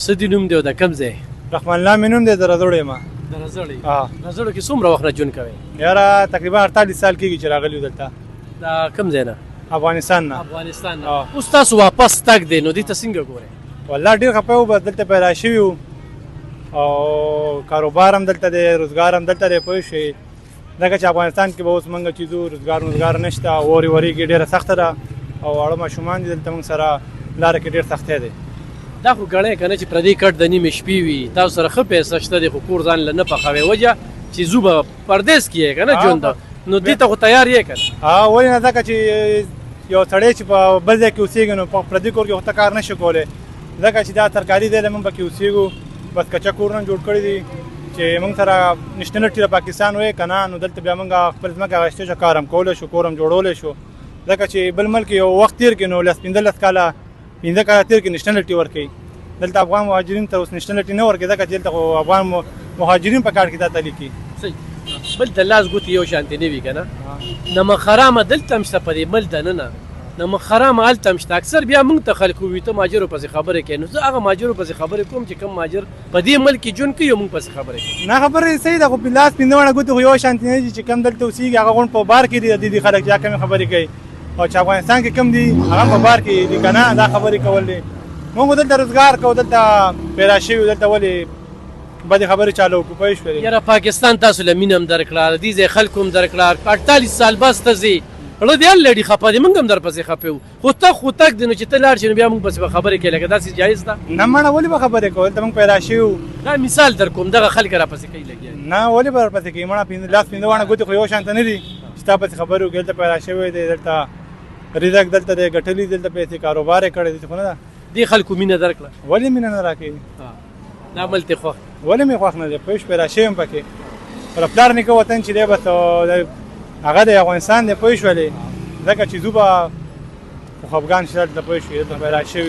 څه دې نوم دی او د کوم ځای؟ رحمان الله مې نوم دی، د رزوړ یم. د رزړې؟ رزړو کې څومره وخت نه ژوند کوئ؟ یاره تقریبا 48 سال کېږي چې راغلی یو دلته. د کوم ځای نه؟ افغانستان نه. افغانستان نه. اوس تاسو واپس تګ دی نو دې ته څنګه ګورئ؟ والله ډېر خفه وو، بس دلته پیدا شوي وو او کاروبار هم دلته دی، روزګار هم دلته دی. پوه شوې ځکه چې افغانستان کې به اوس موږ چې ځو روزګار نشته، اورې ورې کې ډېره سخته ده او واړه ماشومان دي دلته موږ سره لاره کې ډېر سختۍ دی. دا خو ګڼئ که نه چې پردي کټ د نیمې شپې وي، تاسو سره ښه پیسه شته دی خو کور ځان له نه پخوئ وجه چې ځو به پردیس کې یې که نه ژوند نو دې ته خو تیار یې که نه؟ ولې نه، ځکه چې یو سړی چې په بل ځای کې اوسېږي نو په پردي کور کې خو ته کار نشي کولی، ځکه چې دا سرکاري دی موږ پکې اوسېږو، بس کچه کورونه جوړ کړي دي چې موږ سره نشنلټي د پاکستان وایي که نه، نو دلته بیا موږ خپل ځمکه اخیستی شو، کار هم کولی شو، کور هم جوړولی شو. ځکه چې بل ملک یو وخت تېر کړي نو 15 کاله 15 کاله تېر کړي نشنلټي ورکوي. دلته افغان مهاجرین ته اوس نشنلټي نه ورکوي، ځکه چې دلته خو افغان مهاجرین په کار کې دا تلي کي. بل د لاس ګوتې یو شانتې نه وي که نه؟ نمک حرامه دلته هم شته په دې ملک دننه، نمک حرامه هلته هم شته. اکثر بیا موږ ته خلک ووایي ته مهاجرو پسې خبرې کوې، نو زه هغه مهاجرو پسې خبرې کوم چې کوم مهاجر په دې ملک کې ژوند کوي او موږ پسې خبرې کوو. نه خبرې صحیح ده، خو په لاس 15 ګوتې خو یو شانتې نه دي چې کوم دلته اوسېږي هغه غونډ په بار کې دي خلک چې کمې خبرې کوي، او چې افغانستان کې کم دي هغه په بار کې دي که نه، دا خبرې کول دي. موږ دلته روزګار کوو، دلته پیدا شوي، دلته ولې بدې خبرې چالو وکړو؟ پوه شوې؟ یاره پاکستان تاسو له مینه هم درکړه، د دې ځای خلکو هم درکړه، 48 سال بس ته ځې زړه دې هر لړي خفه دی، موږ هم درپسې خفه وو، خو تګ دی نو چې ته لاړ شې نو بیا موږ پسې به خبرې کوې، لکه داسې جایز ده؟ نه مړه ولې به خبرې کوو، دلته موږ پیدا شوي وو. دا مثال در کوم دغه خلک راپسې کوي لګیا دي. نه ولې به راپسې کوي مړه، لاس 15 ګوتې خو یو شانته نه دي چې تا پسې خبرې وکړې. دلته پیدا شوی دی، دلته رزق دلته دی، ګټلي دلته پیسې کاروبار یې کړی دی، خو نه ده دې خلکو مینه درکړه. ولې مینه نه راکوي؟ دا عمل ته خوښ؟ ولې مې خوښ نه دی؟ پوه شوې؟ پیدا شوی یم پکې، پر پلار نیکه وطن چې دی بس هغه د افغانستان دی. پوه شولې؟ ځکه چې زه به خفګان شته دلته. پوه شوې؟ دلته پیدا شوي